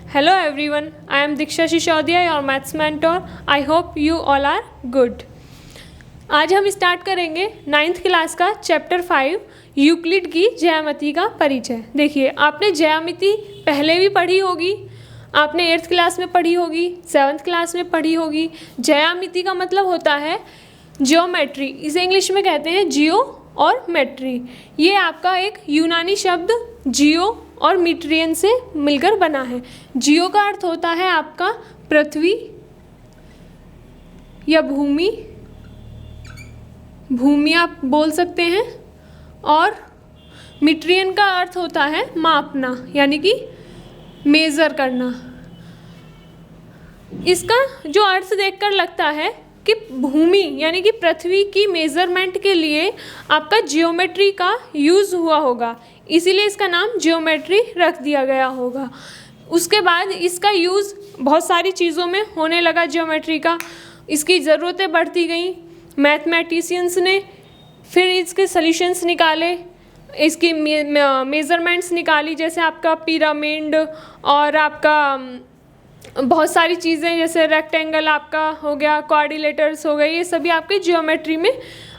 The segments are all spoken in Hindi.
Hello everyone, I am Diksha Shishodia, your maths mentor. I hope you all are good. आज हम स्टार्ट करेंगे 9th क्लास का चैप्टर 5 यूक्लिड की ज्यामिति का परिचय। देखिए, आपने ज्यामिति पहले भी पढ़ी होगी, आपने 8th क्लास में पढ़ी होगी, 7th क्लास में पढ़ी होगी। ज्यामिति का मतलब होता है जियोमेट्री, इसे इंग्लिश में कहते हैं जियो और मेट्री। ये आपका एक यूनानी शब्द जियो और मीट्रियन से मिलकर बना है। जियो का अर्थ होता है आपका पृथ्वी या भूमि, भूमि आप बोल सकते हैं, और मीट्रियन का अर्थ होता है मापना, यानी कि मेज़र करना। इसका जो अर्थ देखकर लगता है कि भूमि यानी कि पृथ्वी की मेज़रमेंट के लिए आपका जियोमेट्री का यूज़ हुआ होगा, इसीलिए इसका नाम जियोमेट्री रख दिया गया होगा। उसके बाद इसका यूज़ बहुत सारी चीज़ों में होने लगा जियोमेट्री का, इसकी ज़रूरतें बढ़ती गई, मैथमेटिशियंस ने फिर इसके सॉल्यूशंस निकाले, इसकी मेज़रमेंट्स निकाली, जैसे आपका पिरामिड और आपका बहुत सारी चीज़ें, जैसे रेक्टेंगल आपका हो गया, क्वाड्रिलेटर्स हो गए, ये सभी आपके जियोमेट्री में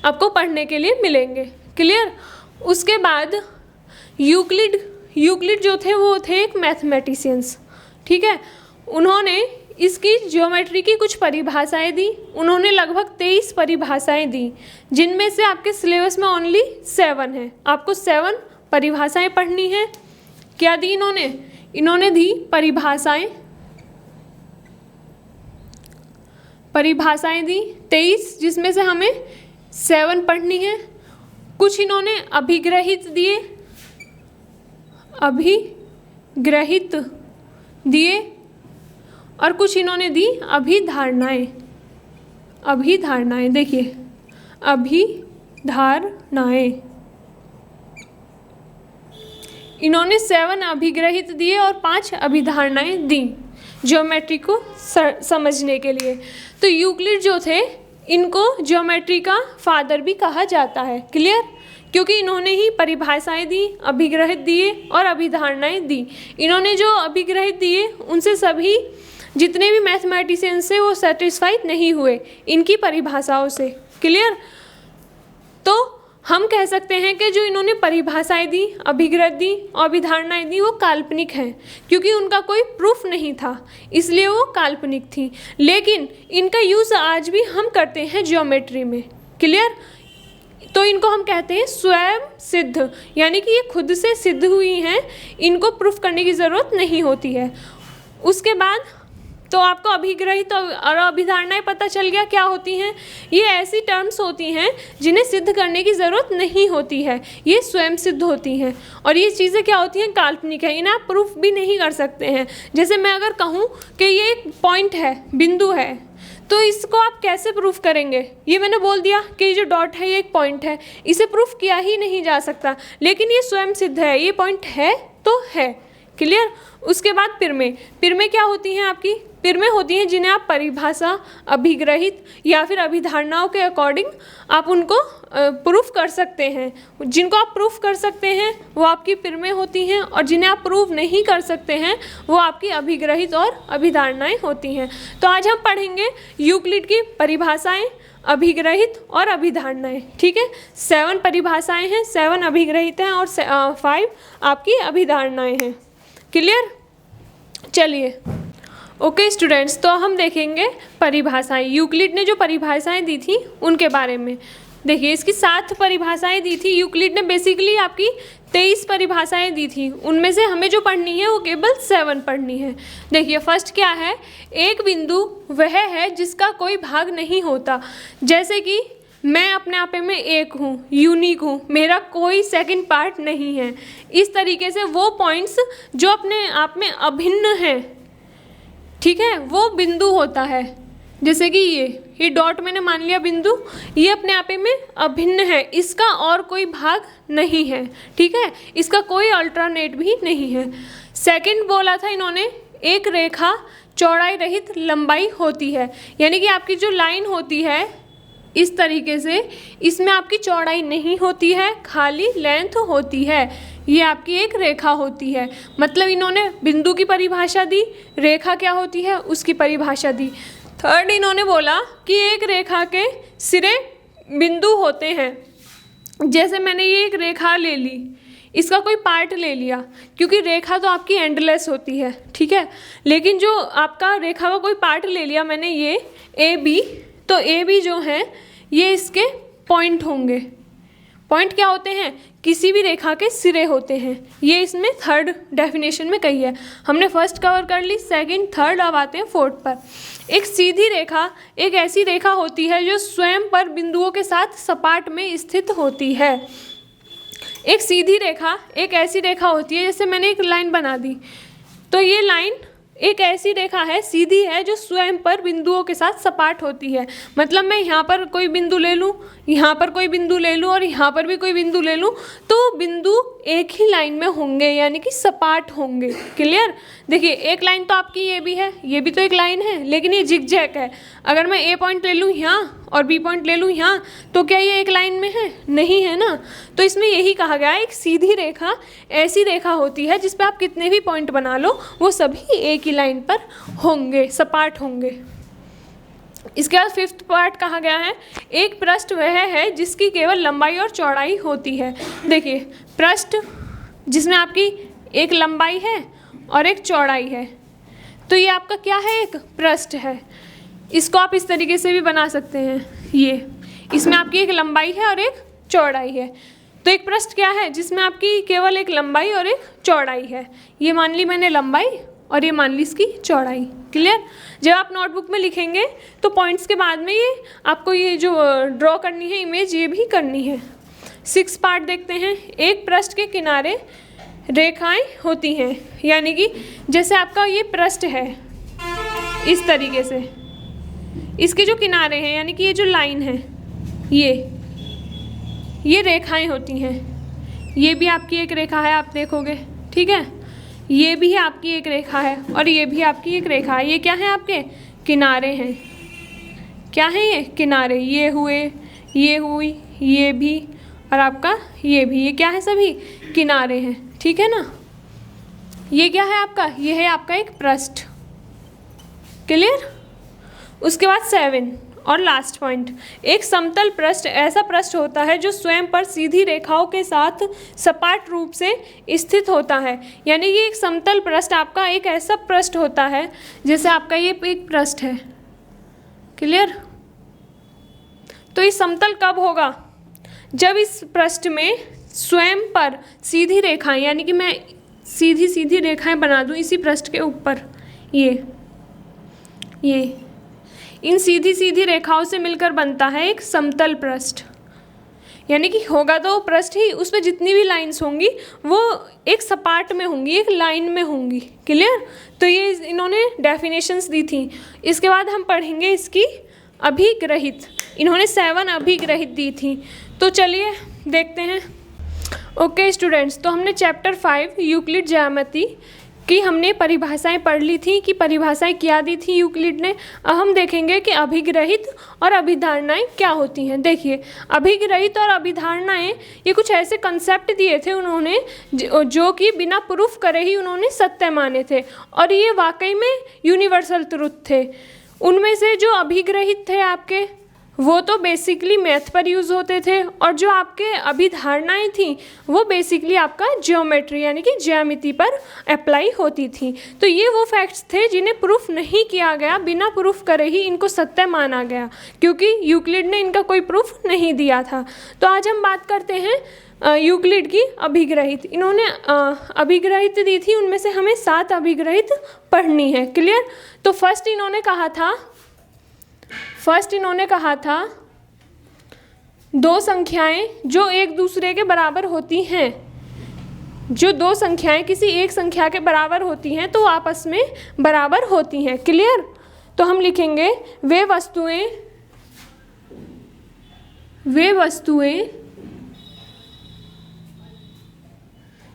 आपको पढ़ने के लिए मिलेंगे। क्लियर। उसके बाद यूक्लिड जो थे वो थे एक मैथमेटिशियंस, ठीक है। उन्होंने इसकी ज्योमेट्री की कुछ परिभाषाएं दी, उन्होंने लगभग 23 परिभाषाएं दी, जिनमें से आपके सिलेबस में ओनली 7 है। आपको 7 परिभाषाएं पढ़नी है। क्या दी इन्होंने दी परिभाषाएं दी 23, जिसमें से हमें 7 पढ़नी है। कुछ इन्होंने अभिग्रहित दिए और कुछ इन्होंने दी अभिधारणाएं। देखिए, अभिधारणाएं इन्होंने 7 अभिग्रहित दिए और 5 अभिधारणाएं दी ज्योमेट्री को समझने के लिए। तो यूक्लिड जो थे, इनको ज्योमेट्री का फादर भी कहा जाता है। क्लियर। क्योंकि इन्होंने ही परिभाषाएं दी, अभिग्रहित दिए और अभिधारणाएं दी। इन्होंने जो अभिग्रहित दिए उनसे सभी जितने भी मैथमेटिशियंस थे वो सेटिस्फाइड नहीं हुए इनकी परिभाषाओं से। क्लियर। तो हम कह सकते हैं कि जो इन्होंने परिभाषाएं दी, अभिग्रहित दी और अभिधारणाएं दी, वो काल्पनिक हैं, क्योंकि उनका कोई प्रूफ नहीं था, इसलिए वो काल्पनिक थी। लेकिन इनका यूज़ आज भी हम करते हैं ज्योमेट्री में। क्लियर। तो इनको हम कहते हैं स्वयं सिद्ध, यानी कि ये खुद से सिद्ध हुई हैं, इनको प्रूफ करने की ज़रूरत नहीं होती है। उसके बाद तो आपको अभिग्रहित और अभिधारणाएं पता चल गया क्या होती हैं। ये ऐसी टर्म्स होती हैं जिन्हें सिद्ध करने की ज़रूरत नहीं होती है, ये स्वयं सिद्ध होती हैं। और ये चीज़ें क्या होती हैं, काल्पनिक है, इन्हें आप प्रूफ भी नहीं कर सकते हैं। जैसे मैं अगर कहूँ कि ये एक पॉइंट है, बिंदु है, तो इसको आप कैसे प्रूफ करेंगे। ये मैंने बोल दिया कि ये जो डॉट है ये एक पॉइंट है, इसे प्रूफ किया ही नहीं जा सकता, लेकिन ये स्वयं सिद्ध है, ये पॉइंट है तो है। क्लियर। उसके बाद पिरमें क्या होती हैं आपकी, पिरमें होती हैं जिन्हें आप परिभाषा, अभिग्रहित या फिर अभिधारणाओं के अकॉर्डिंग आप उनको प्रूफ कर सकते हैं। जिनको आप प्रूफ कर सकते हैं वो आपकी पिरमें होती हैं, और जिन्हें आप प्रूफ नहीं कर सकते हैं वो आपकी अभिग्रहित और अभिधारणाएं होती हैं। तो आज हम पढ़ेंगे यूक्लिड की परिभाषाएं, अभिग्रहित और अभिधारणाएं। ठीक है, 7 परिभाषाएं हैं, 7 अभिग्रहित हैं और 5 आपकी अभिधारणाएं हैं। क्लियर। चलिए, ओके स्टूडेंट्स, तो हम देखेंगे परिभाषाएं। यूक्लिड ने जो परिभाषाएं दी थी उनके बारे में। देखिए, इसकी 7 परिभाषाएं दी थी यूक्लिड ने। बेसिकली आपकी 23 परिभाषाएं दी थी, उनमें से हमें जो पढ़नी है वो केवल 7 पढ़नी है। देखिए, फर्स्ट क्या है, एक बिंदु वह है जिसका कोई भाग नहीं होता। जैसे कि मैं अपने आप में एक हूँ, यूनिक हूँ, मेरा कोई सेकंड पार्ट नहीं है। इस तरीके से वो पॉइंट्स जो अपने आप में अभिन्न हैं, ठीक है, वो बिंदु होता है। जैसे कि ये डॉट मैंने मान लिया बिंदु, ये अपने आप में अभिन्न है, इसका और कोई भाग नहीं है। ठीक है, इसका कोई अल्टरनेट भी नहीं है। सेकंड बोला था इन्होंने, एक रेखा चौड़ाई रहित लंबाई होती है, यानी कि आपकी जो लाइन होती है इस तरीके से, इसमें आपकी चौड़ाई नहीं होती है, खाली लेंथ होती है। ये आपकी एक रेखा होती है। मतलब इन्होंने बिंदु की परिभाषा दी, रेखा क्या होती है उसकी परिभाषा दी। थर्ड इन्होंने बोला कि एक रेखा के सिरे बिंदु होते हैं। जैसे मैंने ये एक रेखा ले ली, इसका कोई पार्ट ले लिया, क्योंकि रेखा तो आपकी एंडलेस होती है, ठीक है। लेकिन जो आपका रेखा का कोई पार्ट ले लिया मैंने, ये ए बी, तो ए बी जो है ये इसके पॉइंट होंगे। पॉइंट क्या होते हैं? किसी भी रेखा के सिरे होते हैं। ये इसमें थर्ड डेफिनेशन में कही है। हमने फर्स्ट कवर कर ली, सेकंड, थर्ड, अब आते हैं फोर्थ पर। एक सीधी रेखा एक ऐसी रेखा होती है जो स्वयं पर बिंदुओं के साथ सपाट में स्थित होती है। एक सीधी रेखा एक ऐसी रेखा होती है, जैसे मैंने एक लाइन बना दी, तो ये लाइन एक ऐसी रेखा है, सीधी है, जो स्वयं पर बिंदुओं के साथ सपाट होती है। मतलब मैं यहाँ पर कोई बिंदु ले लूँ, यहाँ पर कोई बिंदु ले लूँ और यहाँ पर भी कोई बिंदु ले लूँ, तो बिंदु एक ही लाइन में होंगे, यानी कि सपाट होंगे। क्लियर? देखिए एक लाइन तो आपकी ये भी है, ये भी तो एक लाइन है, लेकिन ये जिगजैग है। अगर मैं ए पॉइंट ले लूँ यहाँ और बी पॉइंट ले लूँ यहाँ, तो क्या ये एक लाइन में है? नहीं है ना। तो इसमें यही कहा गया है, एक सीधी रेखा ऐसी रेखा होती है जिस पे आप कितने भी पॉइंट बना लो वो सभी एक ही लाइन पर होंगे, सपाट होंगे। इसके बाद फिफ्थ पार्ट कहा गया है, एक पृष्ठ वह है जिसकी केवल लंबाई और चौड़ाई होती है। देखिए पृष्ठ जिसमें आपकी एक लंबाई है और एक चौड़ाई है, तो ये आपका क्या है? एक पृष्ठ है। इसको आप इस तरीके से भी बना सकते हैं, ये इसमें आपकी एक लंबाई है और एक चौड़ाई है। तो एक पृष्ठ क्या है? जिसमें आपकी केवल एक लंबाई और एक चौड़ाई है। ये मान ली मैंने लंबाई और ये मान ली इसकी चौड़ाई। क्लियर? जब आप नोटबुक में लिखेंगे तो पॉइंट्स के बाद में ये आपको ये जो ड्रॉ करनी है इमेज, ये भी करनी है। सिक्स पार्ट देखते हैं। एक पृष्ठ के किनारे रेखाएं होती हैं, यानी कि जैसे आपका ये पृष्ठ है इस तरीके से, इसके जो किनारे हैं यानी कि ये जो लाइन है ये रेखाएं होती हैं। ये भी आपकी एक रेखा है, आप देखोगे, ठीक है। ये भी आपकी एक रेखा है और ये भी आपकी एक रेखा है। ये क्या है? आपके किनारे हैं। क्या है ये? किनारे। ये हुए, ये हुई, ये भी और आपका ये भी। ये क्या है? सभी किनारे हैं, ठीक है ना। ये क्या है आपका? ये है आपका एक पृष्ठ। क्लियर? उसके बाद 7 और लास्ट पॉइंट, एक समतल पृष्ठ ऐसा पृष्ठ होता है जो स्वयं पर सीधी रेखाओं के साथ सपाट रूप से स्थित होता है। यानी ये एक समतल पृष्ठ आपका एक ऐसा पृष्ठ होता है, जैसे आपका ये एक पृष्ठ है। क्लियर? तो ये समतल कब होगा? जब इस पृष्ठ में स्वयं पर सीधी रेखाएं, यानी कि मैं सीधी सीधी रेखाएं बना दूं इसी पृष्ठ के ऊपर, ये इन सीधी सीधी रेखाओं से मिलकर बनता है एक समतल पृष्ठ। यानी कि होगा तो पृष्ठ ही, उसमें जितनी भी लाइंस होंगी वो एक सपाट में होंगी, एक लाइन में होंगी। क्लियर? तो ये इन्होंने डेफिनेशंस दी थी। इसके बाद हम पढ़ेंगे इसकी अभिग्रहित। इन्होंने 7 अभिग्रहित दी थी, तो चलिए देखते हैं। ओके स्टूडेंट्स, तो हमने चैप्टर 5 यूक्लिड ज्यामिति की हमने परिभाषाएं पढ़ ली थी कि परिभाषाएं क्या दी थी यूक्लिड ने। अब हम देखेंगे कि अभिग्रहित और अभिधारणाएं क्या होती हैं। देखिए अभिग्रहित और अभिधारणाएं ये कुछ ऐसे कंसेप्ट दिए थे उन्होंने जो कि बिना प्रूफ करे ही उन्होंने सत्य माने थे और ये वाकई में यूनिवर्सल ट्रुथ थे। उनमें से जो अभिग्रहित थे आपके वो तो बेसिकली मैथ पर यूज़ होते थे और जो आपके अभिधारणाएं थी वो बेसिकली आपका ज्योमेट्री यानी कि ज्यामिति पर अप्लाई होती थी। तो ये वो फैक्ट्स थे जिन्हें प्रूफ नहीं किया गया, बिना प्रूफ करे ही इनको सत्य माना गया क्योंकि यूक्लिड ने इनका कोई प्रूफ नहीं दिया था। तो आज हम बात करते हैं यूक्लिड की अभिग्रहित। इन्होंने अभिग्रहित दी थी, उनमें से हमें 7 अभिग्रहित पढ़नी है। क्लियर? तो फर्स्ट इन्होंने कहा था 2 संख्याएं जो एक दूसरे के बराबर होती हैं, जो 2 संख्याएं किसी एक संख्या के बराबर होती हैं तो आपस में बराबर होती हैं। क्लियर? तो हम लिखेंगे वे वस्तुएं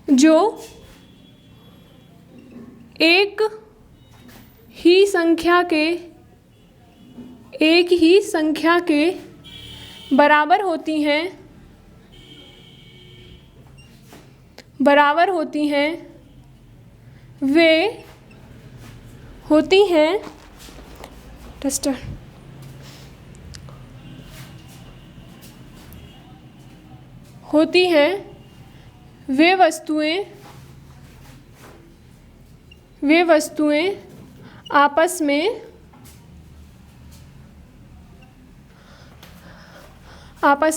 जो एक ही संख्या के बराबर होती हैं बराबर होती हैं वे होती हैं टेस्टर होती हैं वे वस्तुएं आपस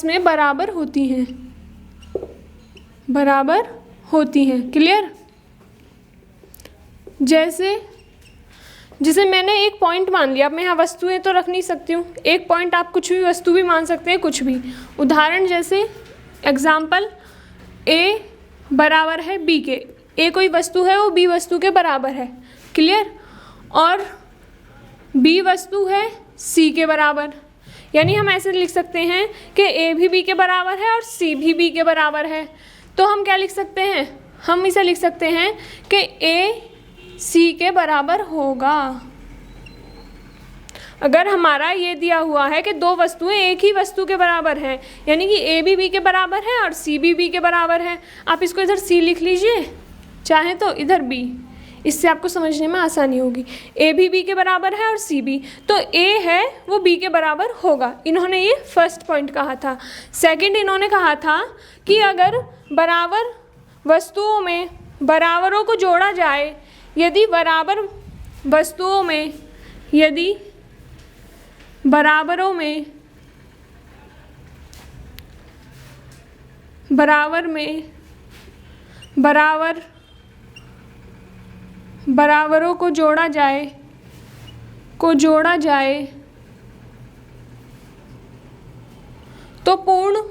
में बराबर होती हैं। क्लियर? जैसे मैंने एक पॉइंट मान लिया, अब मैं यहाँ वस्तुएं तो रख नहीं सकती हूँ, एक पॉइंट आप कुछ भी वस्तु भी मान सकते हैं, कुछ भी। उदाहरण जैसे एग्जाम्पल, ए बराबर है बी के, ए कोई वस्तु है वो बी वस्तु के बराबर है। क्लियर? और बी वस्तु है सी के बराबर, यानी हम ऐसे लिख सकते हैं कि ए भी बी के बराबर है और सी भी बी के बराबर है। तो हम क्या लिख सकते हैं? हम इसे लिख सकते हैं कि ए सी के बराबर होगा। अगर हमारा ये दिया हुआ है कि दो वस्तुएं एक ही वस्तु के बराबर हैं, यानी कि ए भी बी के बराबर है और सी भी बी के बराबर है, आप इसको इधर सी लिख लीजिए, चाहे तो इधर बी, इससे आपको समझने में आसानी होगी। ए भी बी के बराबर है और सी भी, तो ए है वो बी के बराबर होगा। इन्होंने ये फर्स्ट पॉइंट कहा था। सेकंड इन्होंने कहा था कि अगर बराबर वस्तुओं में बराबरों को जोड़ा जाए, यदि बराबर वस्तुओं में यदि बराबरों में बराबरों को जोड़ा जाए तो पूर्ण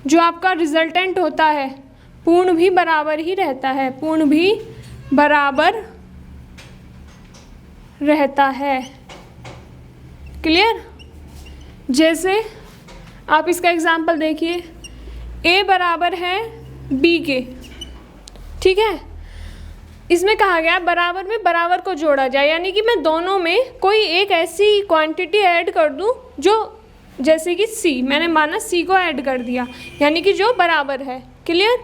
जो आपका रिजल्टेंट होता है पूर्ण भी बराबर ही रहता है, पूर्ण भी बराबर रहता है। क्लियर? जैसे आप इसका एग्जाम्पल देखिए, ए बराबर है बी के, ठीक है। इसमें कहा गया बराबर में बराबर को जोड़ा जाए, यानी कि मैं दोनों में कोई एक ऐसी क्वांटिटी ऐड कर दूं जो, जैसे कि सी, मैंने माना सी को ऐड कर दिया, यानी कि जो बराबर है। क्लियर?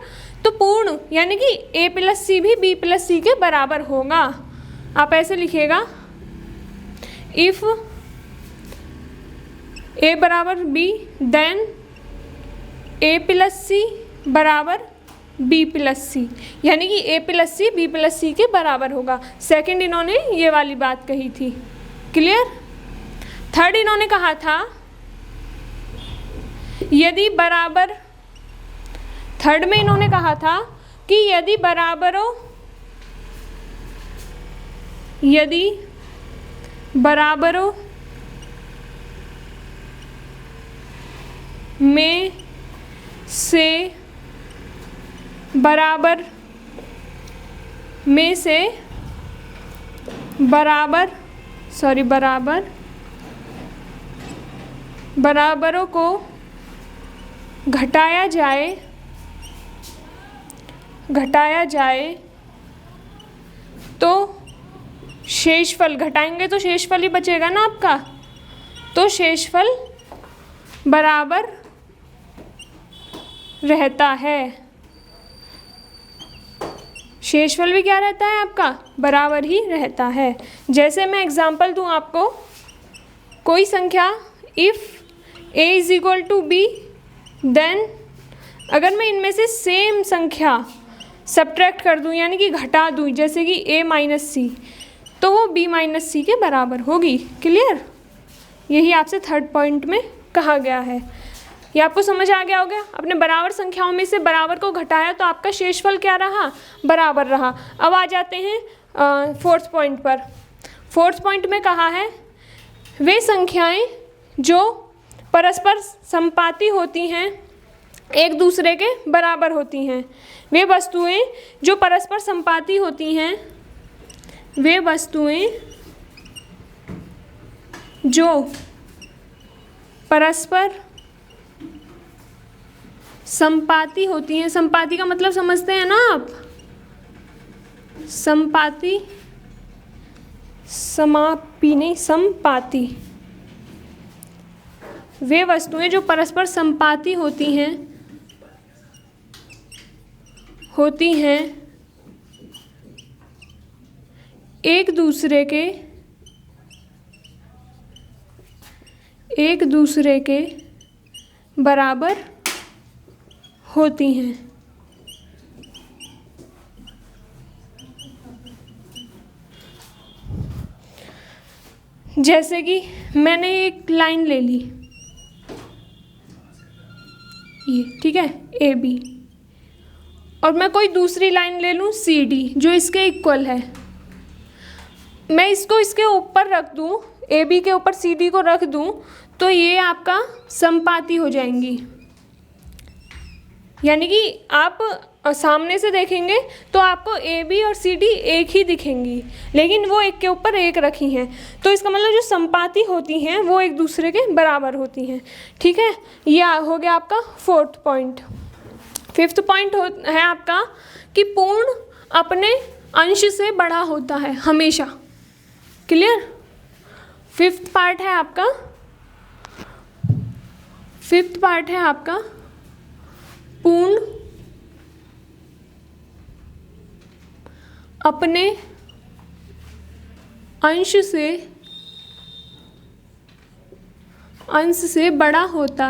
तो पूर्ण यानी कि ए प्लस सी भी बी प्लस सी के बराबर होगा। आप ऐसे लिखिएगा, इफ़ ए बराबर बी देन ए प्लस सी बराबर बी प्लस सी, यानी कि ए प्लस सी बी प्लस सी के बराबर होगा। सेकंड इन्होंने ये वाली बात कही थी। क्लियर? थर्ड इन्होंने कहा था यदि बराबर, थर्ड में इन्होंने कहा था कि यदि बराबरों में से बराबरों को घटाया जाए तो शेषफल, घटाएंगे तो शेषफल ही बचेगा ना आपका, तो शेषफल बराबर रहता है। शेषफल भी क्या रहता है आपका? बराबर ही रहता है। जैसे मैं एग्जांपल दूं आपको, कोई संख्या if a is equal to B then, अगर मैं इनमें से सेम संख्या सब्ट्रैक्ट कर दूं, यानी कि घटा दूं, जैसे कि a माइनस सी, तो वो b माइनस सी के बराबर होगी। क्लियर? यही आपसे थर्ड पॉइंट में कहा गया है। ये आपको समझ आ गया होगा। अपने बराबर संख्याओं में से बराबर को घटाया तो आपका शेषफल क्या रहा? बराबर रहा। अब आ जाते हैं फोर्थ पॉइंट पर। फोर्थ पॉइंट में कहा है वे संख्याएं जो परस्पर संपाती होती हैं, एक दूसरे के बराबर होती हैं। वे वस्तुएं जो परस्पर संपाती होती हैं, वे वस्तुएं जो परस्पर संपाती होती हैं, संपाती का मतलब समझते हैं ना आप? संपाती, समापी नहीं, संपाती। वे वस्तुएं जो परस्पर संपाती होती हैं, होती हैं एक दूसरे के बराबर होती हैं। जैसे कि मैंने एक लाइन ले ली, ये ठीक है ए बी, और मैं कोई दूसरी लाइन ले लूँ सी डी जो इसके इक्वल है। मैं इसको इसके ऊपर रख दूँ, ए बी के ऊपर सी डी को रख दूँ, तो ये आपका समपाती हो जाएंगी। यानी कि आप सामने से देखेंगे तो आपको ए बी और सी डी एक ही दिखेंगी, लेकिन वो एक के ऊपर एक रखी हैं, तो इसका मतलब जो समपाती होती हैं वो एक दूसरे के बराबर होती हैं। ठीक है, यह हो गया आपका फोर्थ पॉइंट। फिफ्थ पॉइंट है आपका कि पूर्ण अपने अंश से बड़ा होता है हमेशा। क्लियर? फिफ्थ पार्ट है आपका पूर्ण अपने अंश से बड़ा होता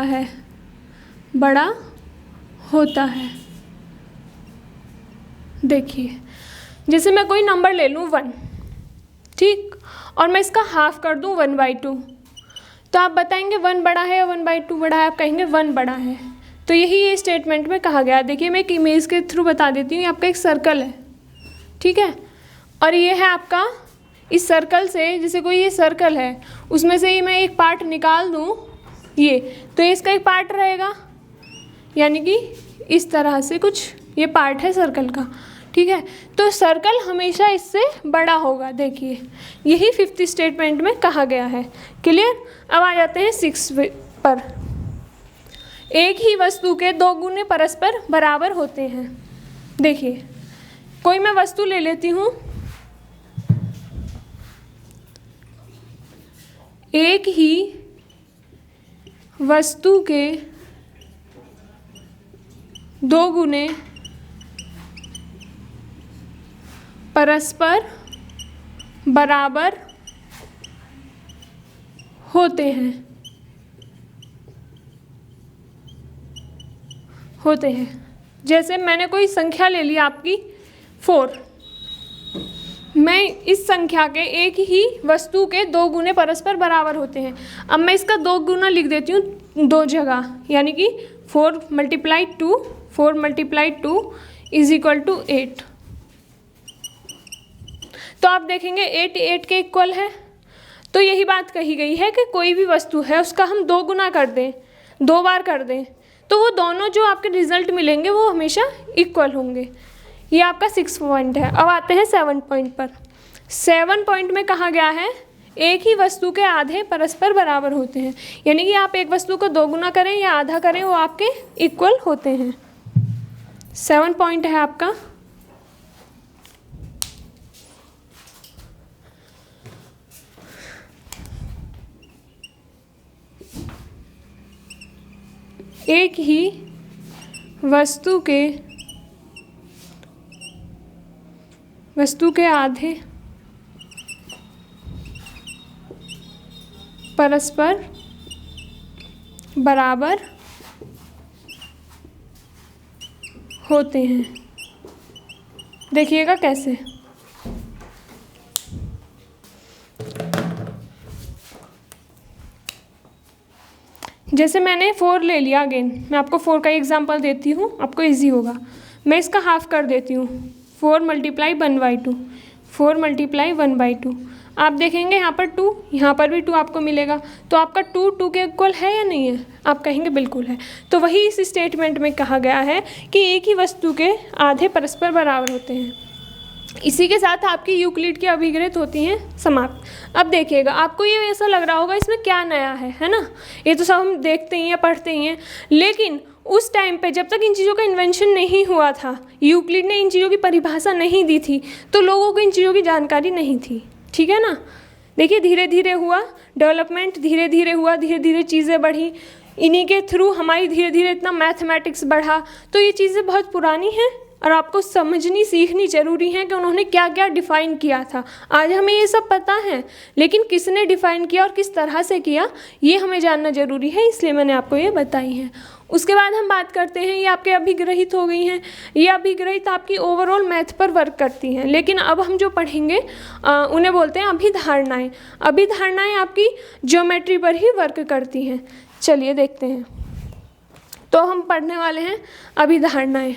है। देखिए, जैसे मैं कोई नंबर ले लूँ 1, ठीक, और मैं इसका हाफ कर दूँ 1/2, तो आप बताएंगे 1 बड़ा है या 1/2 बड़ा है? आप कहेंगे 1 बड़ा है। तो यही ये स्टेटमेंट में कहा गया। देखिए, मैं एक इमेज के थ्रू बता देती हूँ। ये आपका एक सर्कल है, ठीक है, और ये है आपका, इस सर्कल से, जैसे कोई ये सर्कल है, उसमें से ही मैं एक पार्ट निकाल दूँ ये, तो इसका एक पार्ट रहेगा, यानी कि इस तरह से कुछ ये पार्ट है सर्कल का। ठीक है, तो सर्कल हमेशा इससे बड़ा होगा। देखिए, यही फिफ्थ स्टेटमेंट में कहा गया है। क्लियर? अब आ जाते हैं 6 पर। एक ही वस्तु के 2 गुने परस्पर बराबर होते हैं। देखिए, कोई मैं वस्तु ले लेती हूँ, एक ही वस्तु के 2 गुने परस्पर बराबर होते हैं। जैसे मैंने कोई संख्या ले ली आपकी 4, मैं इस संख्या के एक ही वस्तु के 2 गुने परस्पर बराबर होते हैं। अब मैं इसका 2 गुना लिख देती हूँ 2 जगह, यानी कि 4 × 2 इज इक्वल टू 8। तो आप देखेंगे 8 8 के इक्वल है। तो यही बात कही गई है कि कोई भी वस्तु है उसका हम 2 गुना कर दें, 2 बार कर दें, तो वो दोनों जो आपके रिजल्ट मिलेंगे वो हमेशा इक्वल होंगे। ये आपका 6 पॉइंट है। अब आते हैं 7 पॉइंट पर। 7 पॉइंट में कहा गया है एक ही वस्तु के आधे परस्पर बराबर होते हैं, यानी कि आप एक वस्तु को 2 गुना करें या आधा करें वो आपके इक्वल होते हैं। 7 पॉइंट है आपका एक ही वस्तु के आधे परस्पर बराबर होते हैं। देखिएगा कैसे। जैसे मैंने 4 ले लिया, अगेन मैं आपको 4 का एग्जांपल देती हूँ, आपको इजी होगा। मैं इसका हाफ कर देती हूँ, 4 × 1/2, 4 × 1/2। आप देखेंगे यहाँ पर 2, यहाँ पर भी 2 आपको मिलेगा, तो आपका 2 2 के इक्वल है या नहीं है? आप कहेंगे बिल्कुल है। तो वही इस स्टेटमेंट में कहा गया है कि एक ही वस्तु के आधे परस्पर बराबर होते हैं। इसी के साथ आपकी यूक्लिड की अभिग्रहित होती हैं समाप्त। अब देखिएगा, आपको ये ऐसा लग रहा होगा इसमें क्या नया है ना? ये तो सब हम देखते ही हैं, पढ़ते ही हैं, लेकिन उस टाइम पे जब तक इन चीज़ों का इन्वेंशन नहीं हुआ था, यूक्लिड ने इन चीज़ों की परिभाषा नहीं दी थी, तो लोगों को इन चीज़ों की जानकारी नहीं थी। ठीक है ना? देखिए, धीरे धीरे हुआ डेवलपमेंट, धीरे धीरे हुआ, धीरे धीरे चीज़ें बढ़ी, इन्हीं के थ्रू हमारी धीरे धीरे इतना मैथमेटिक्स बढ़ा। तो ये चीज़ें बहुत पुरानी हैं, और आपको समझनी सीखनी ज़रूरी है कि उन्होंने क्या क्या डिफ़ाइन किया था। आज हमें ये सब पता है, लेकिन किसने डिफ़ाइन किया और किस तरह से किया ये हमें जानना ज़रूरी है, इसलिए मैंने आपको ये बताई है। उसके बाद हम बात करते हैं, ये आपके अभिग्रहित हो गई हैं। ये अभिग्रहित आपकी ओवरऑल मैथ पर वर्क करती हैं, लेकिन अब हम जो पढ़ेंगे उन्हें बोलते हैं अभिधारणाएं। अभिधारणाएं आपकी ज्योमेट्री पर ही वर्क करती हैं। चलिए देखते हैं। तो हम पढ़ने वाले हैं अभिधारणाएं।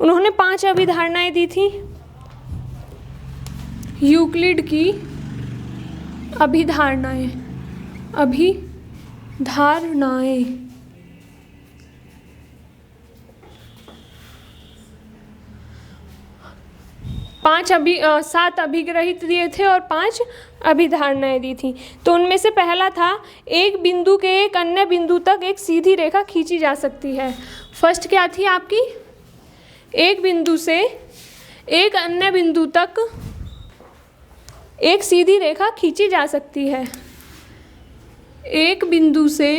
उन्होंने 5 अभिधारणाएं दी थी। यूक्लिड की अभिधारणाएं, अभिधारणाएं। सात अभिग्रहित दिए थे और 5 अभिधारणाएं दी थी। तो उनमें से पहला था, एक बिंदु के एक अन्य बिंदु तक एक सीधी रेखा खींची जा सकती है। फर्स्ट क्या थी आपकी? एक बिंदु से एक अन्य बिंदु तक एक सीधी रेखा खींची जा सकती है। एक बिंदु से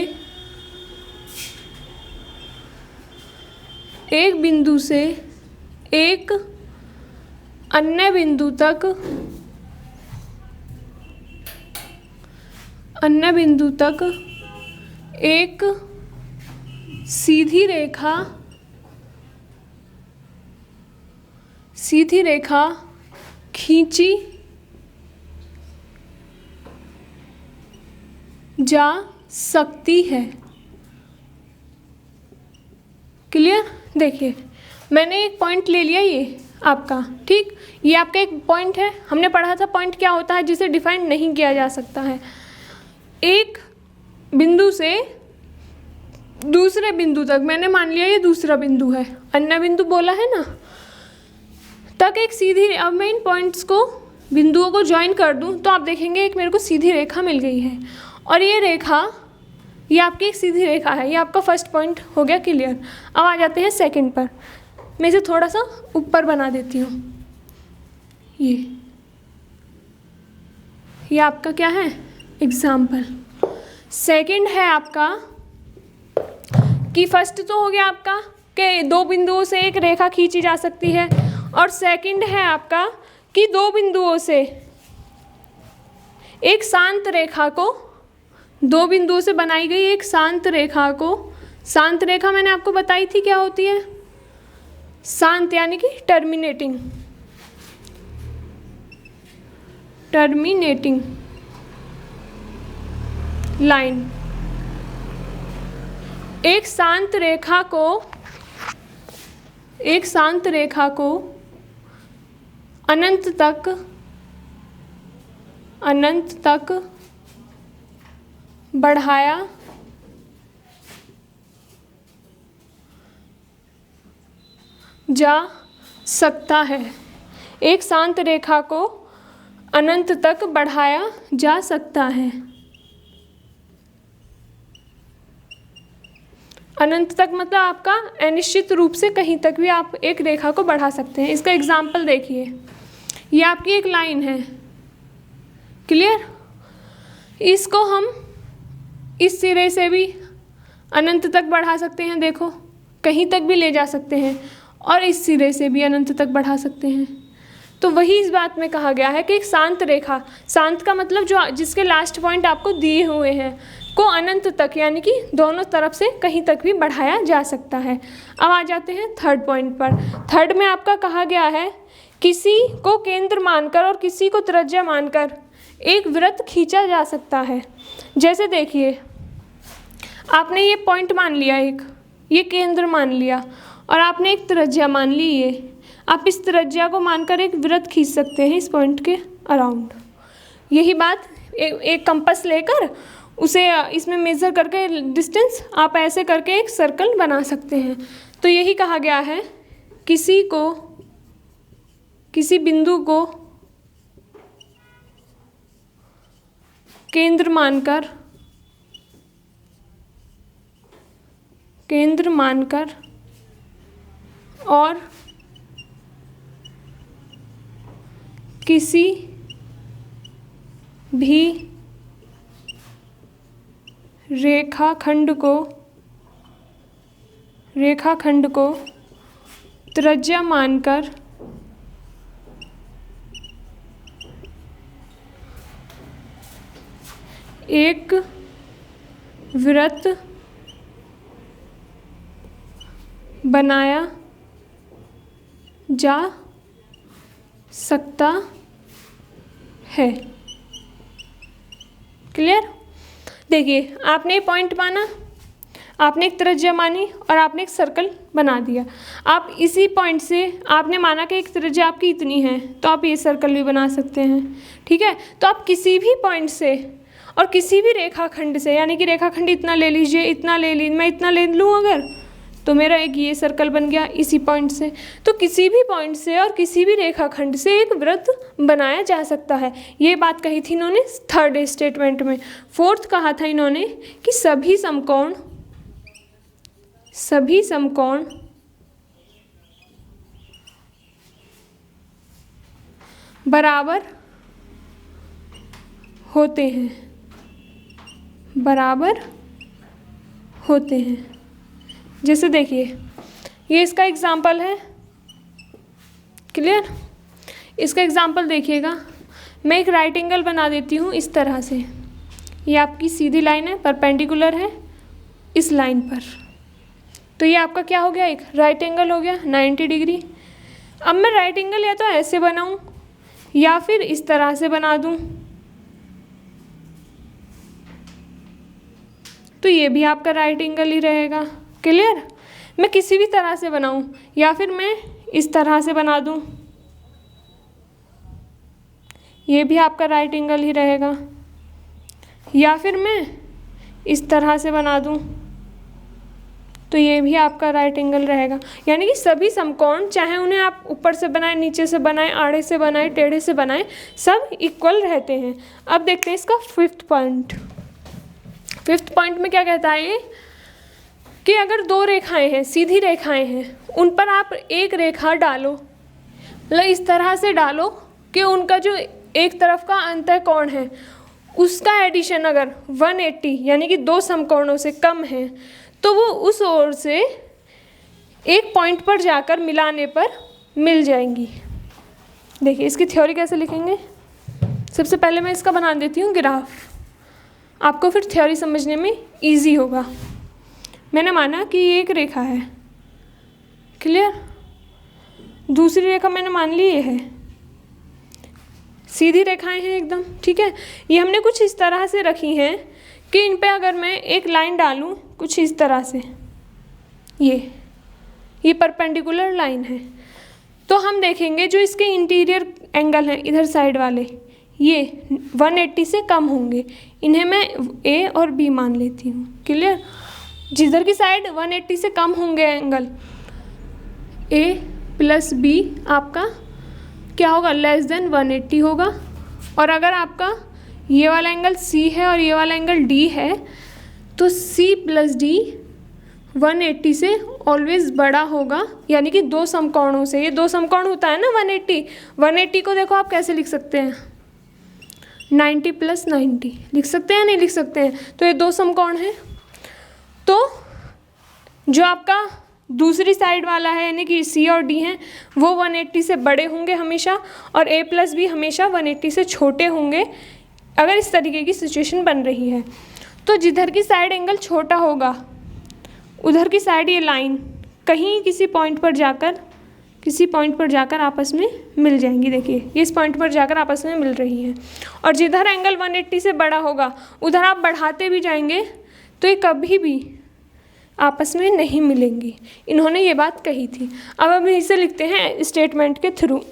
एक अन्य बिंदु तक एक सीधी रेखा खींची जा सकती है। क्लियर? देखिए, मैंने एक पॉइंट ले लिया ये आपका, ठीक। ये आपका एक पॉइंट है। हमने पढ़ा था पॉइंट क्या होता है, जिसे डिफाइन नहीं किया जा सकता है। एक बिंदु से दूसरे बिंदु तक, मैंने मान लिया ये दूसरा बिंदु है, अन्य बिंदु बोला है ना, तक एक सीधी, अब मैं इन पॉइंट्स को, बिंदुओं को ज्वाइन कर दूं तो आप देखेंगे एक मेरे को सीधी रेखा मिल गई है। और ये रेखा, ये आपकी एक सीधी रेखा है। ये आपका फर्स्ट पॉइंट हो गया क्लियर। अब आ जाते हैं सेकंड पर। मैं इसे थोड़ा सा ऊपर बना देती हूँ। ये आपका क्या है? एग्जाम्पल। सेकंड है आपका कि फर्स्ट तो हो गया आपका कि 2 बिंदुओं से एक रेखा खींची जा सकती है, और सेकंड है आपका कि 2 बिंदुओं से एक शांत रेखा को, 2 बिंदुओं से बनाई गई एक शांत रेखा को, शांत रेखा मैंने आपको बताई थी क्या होती है? शांत यानी कि टर्मिनेटिंग लाइन। एक शांत रेखा को अनंत तक बढ़ाया जा सकता है। एक शांत रेखा को अनंत तक बढ़ाया जा सकता है। अनंत तक मतलब आपका अनिश्चित रूप से कहीं तक भी आप एक रेखा को बढ़ा सकते हैं। इसका एग्जाम्पल देखिए, ये आपकी एक लाइन है, क्लियर। इसको हम इस सिरे से भी अनंत तक बढ़ा सकते हैं, देखो कहीं तक भी ले जा सकते हैं, और इस सिरे से भी अनंत तक बढ़ा सकते हैं। तो वही इस बात में कहा गया है कि एक शांत रेखा, शांत का मतलब जो जिसके लास्ट पॉइंट आपको दिए हुए हैं, को अनंत तक यानी कि दोनों तरफ से कहीं तक भी बढ़ाया जा सकता है। अब आ जाते हैं थर्ड पॉइंट पर। थर्ड में आपका कहा गया है किसी को केंद्र मानकर और किसी को त्रिज्या मानकर एक वृत्त खींचा जा सकता है। जैसे देखिए, आपने ये पॉइंट मान लिया, एक ये केंद्र मान लिया, और आपने एक त्रिज्या मान ली। ये आप इस त्रिज्या को मानकर एक वृत्त खींच सकते हैं इस पॉइंट के अराउंड। यही बात एक कंपास लेकर उसे इसमें मेज़र करके डिस्टेंस आप ऐसे करके एक सर्कल बना सकते हैं। तो यही कहा गया है, किसी बिंदु को केंद्र मानकर केंद्र मानकर और किसी भी रेखाखंड को त्रिज्या मानकर एक वृत्त बनाया जा सकता है। क्लियर? देखिए, आपने पॉइंट माना, आपने एक त्रिज्या मानी और आपने एक सर्कल बना दिया। आप इसी पॉइंट से आपने माना कि एक त्रिज्या आपकी इतनी है, तो आप ये सर्कल भी बना सकते हैं। ठीक है, तो आप किसी भी पॉइंट से और किसी भी रेखाखंड से, यानी कि रेखाखंड इतना ले लीजिए, इतना ले लीजिए, मैं इतना ले लूँ अगर, तो मेरा एक ये सर्कल बन गया इसी पॉइंट से। तो किसी भी पॉइंट से और किसी भी रेखाखंड से एक वृत्त बनाया जा सकता है। ये बात कही थी इन्होंने थर्ड स्टेटमेंट में। फोर्थ कहा था इन्होंने कि सभी समकोण बराबर होते हैं। जैसे देखिए, ये इसका एग्जाम्पल है। क्लियर? इसका एग्जाम्पल देखिएगा, मैं एक राइट एंगल बना देती हूँ इस तरह से। ये आपकी सीधी लाइन है, परपेंडिकुलर है इस लाइन पर, तो ये आपका क्या हो गया, एक राइट एंगल हो गया 90 डिग्री। अब मैं राइट एंगल या तो ऐसे बनाऊँ या फिर इस तरह से बना दूँ, तो ये भी आपका राइट एंगल ही रहेगा। क्लियर? मैं किसी भी तरह से बनाऊं या फिर मैं इस तरह से बना दूं, ये भी आपका राइट एंगल ही रहेगा। या फिर मैं इस तरह से बना दूं, तो ये भी आपका राइट एंगल रहेगा। यानी कि सभी समकोण, चाहे उन्हें आप ऊपर से बनाए, नीचे से बनाए, आड़े से बनाए, टेढ़े से बनाए, सब इक्वल रहते हैं। अब देखते हैं इसका फिफ्थ पॉइंट। फिफ्थ पॉइंट में क्या कहता है ये, कि अगर दो रेखाएं हैं, सीधी रेखाएं हैं, उन पर आप एक रेखा डालो, मतलब इस तरह से डालो कि उनका जो एक तरफ का अंतःकोण है उसका एडिशन अगर 180 यानी कि दो समकोणों से कम है, तो वो उस ओर से एक पॉइंट पर जाकर मिलाने पर मिल जाएंगी। देखिए, इसकी थ्योरी कैसे लिखेंगे। सबसे पहले मैं इसका बना देती हूँ ग्राफ, आपको फिर थ्योरी समझने में ईजी होगा। मैंने माना कि ये एक रेखा है। क्लियर? दूसरी रेखा मैंने मान ली ये है, सीधी रेखाएं हैं एकदम। ठीक है, ये हमने कुछ इस तरह से रखी हैं कि इन पे अगर मैं एक लाइन डालूं कुछ इस तरह से, ये परपेंडिकुलर लाइन है, तो हम देखेंगे जो इसके इंटीरियर एंगल हैं इधर साइड वाले, ये 180 से कम होंगे। इन्हें मैं ए और बी मान लेती हूँ। क्लियर? जिधर की साइड 180 से कम होंगे एंगल, ए प्लस बी आपका क्या होगा, लेस देन 180 होगा। और अगर आपका ये वाला एंगल सी है और ये वाला एंगल डी है, तो सी प्लस डी 180 से ऑलवेज बड़ा होगा, यानी कि दो समकोणों से। ये दो समकोण होता है ना 180 को देखो आप कैसे लिख सकते हैं, 90 प्लस 90 लिख सकते हैं, नहीं लिख सकते हैं। तो ये दो समकोण हैं, तो जो आपका दूसरी साइड वाला है यानी कि सी और डी हैं, वो 180 से बड़े होंगे हमेशा, और ए प्लस बी हमेशा 180 से छोटे होंगे अगर इस तरीके की सिचुएशन बन रही है। तो जिधर की साइड एंगल छोटा होगा उधर की साइड ये लाइन कहीं किसी पॉइंट पर जाकर आपस में मिल जाएंगी। देखिए, ये इस पॉइंट पर जाकर आपस में मिल रही है। और जिधर एंगल 180 से बड़ा होगा उधर आप बढ़ाते भी जाएंगे तो ये कभी भी आपस में नहीं मिलेंगी। इन्होंने ये बात कही थी। अब हम इसे लिखते हैं स्टेटमेंट के थ्रू।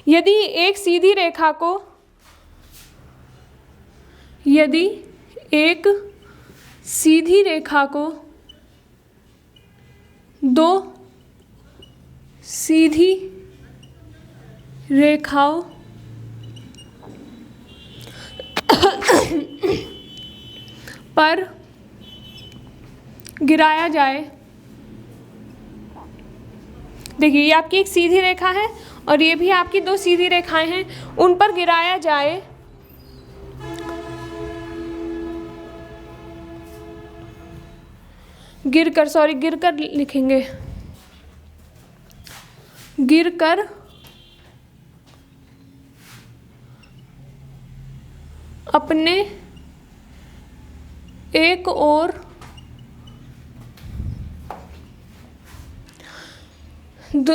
यदि एक सीधी रेखा को दो सीधी रेखाओं पर गिराया जाए। देखिए ये आपकी एक सीधी रेखा है और ये भी आपकी दो सीधी रेखाएं हैं, उन पर गिराया जाए गिरकर लिखेंगे, गिरकर अपने एक और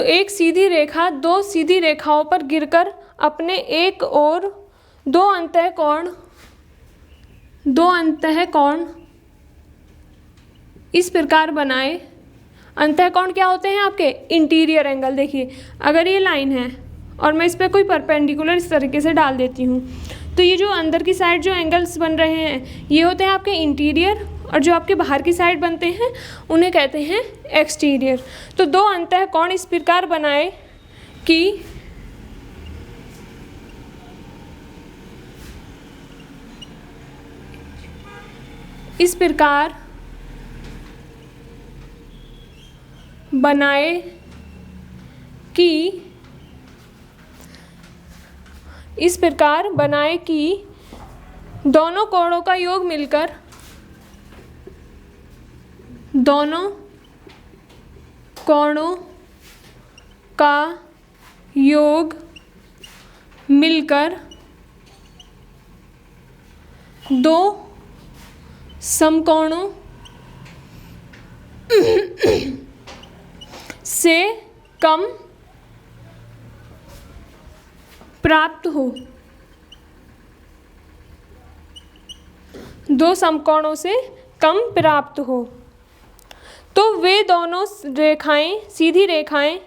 एक सीधी रेखा दो सीधी रेखाओं पर गिरकर अपने एक और दो अंतःकोण इस प्रकार बनाए। अंतःकोण क्या होते हैं आपके? Interior angle. देखिए अगर ये लाइन है और मैं इस पर कोई परपेंडिकुलर इस तरीके से डाल देती हूँ तो ये जो अंदर की साइड जो एंगल्स बन रहे हैं ये होते हैं आपके इंटीरियर, और जो आपके बाहर की साइड बनते हैं उन्हें कहते हैं एक्सटीरियर। तो दो अंतःकोण इस प्रकार बनाए कि इस प्रकार बनाए कि दोनों कोणों का योग मिलकर दो समकोणों से कम प्राप्त हो। दो समकोणों से कम प्राप्त हो तो वे दोनों रेखाएं सीधी रेखाएं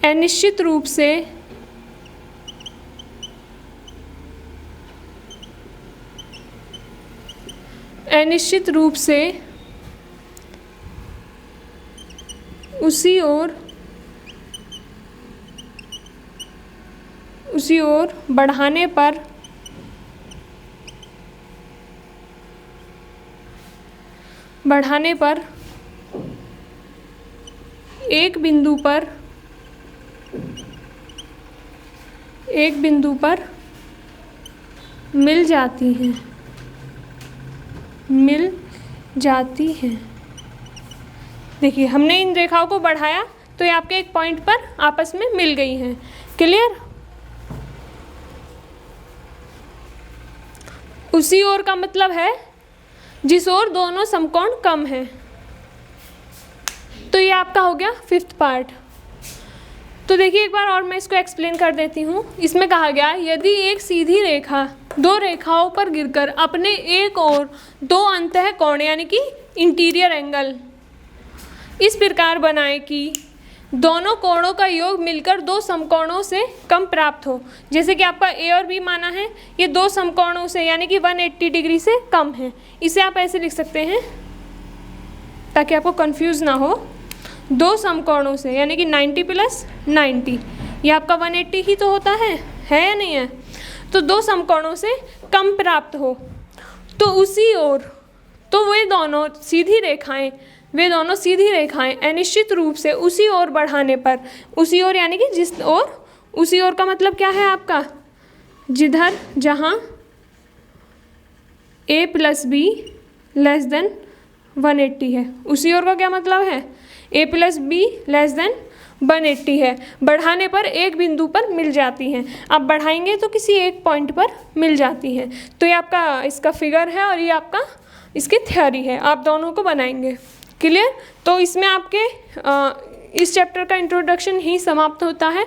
अनिश्चित रूप से उसी ओर बढ़ाने पर एक बिंदु पर मिल जाती हैं। देखिए हमने इन रेखाओं को बढ़ाया तो ये आपके एक पॉइंट पर आपस में मिल गई हैं। क्लियर? उसी ओर का मतलब है जिस ओर दोनों समकोण कम हैं। तो ये आपका हो गया फिफ्थ पार्ट। तो देखिए एक बार और मैं इसको एक्सप्लेन कर देती हूँ। इसमें कहा गया यदि एक सीधी रेखा दो रेखाओं पर गिरकर अपने एक और दो अंतःकोण यानी कि इंटीरियर एंगल इस प्रकार बनाए कि दोनों कोणों का योग मिलकर दो समकोणों से कम प्राप्त हो। जैसे कि आपका ए और बी माना है, ये दो समकोणों से यानी कि 180 डिग्री से कम है। इसे आप ऐसे लिख सकते हैं ताकि आपको कंफ्यूज ना हो। दो समकोणों से यानी कि 90 प्लस 90, ये आपका 180 ही तो होता है या नहीं है? तो दो समकोणों से कम प्राप्त हो तो उसी ओर तो वे दोनों सीधी रेखाएं अनिश्चित रूप से उसी ओर बढ़ाने पर, उसी ओर यानी कि जिस ओर, उसी ओर का मतलब क्या है आपका? जहाँ a plus be less than 180 है। उसी ओर का क्या मतलब है? a plus be less than 180 है। बढ़ाने पर एक बिंदु पर मिल जाती हैं। आप बढ़ाएंगे तो किसी एक पॉइंट पर मिल जाती हैं। तो ये आपका इसका फिगर है और ये आपका इसकी थ्योरी है। आप दोनों को बनाएंगे। क्लियर? तो इसमें आपके इस चैप्टर का इंट्रोडक्शन ही समाप्त होता है।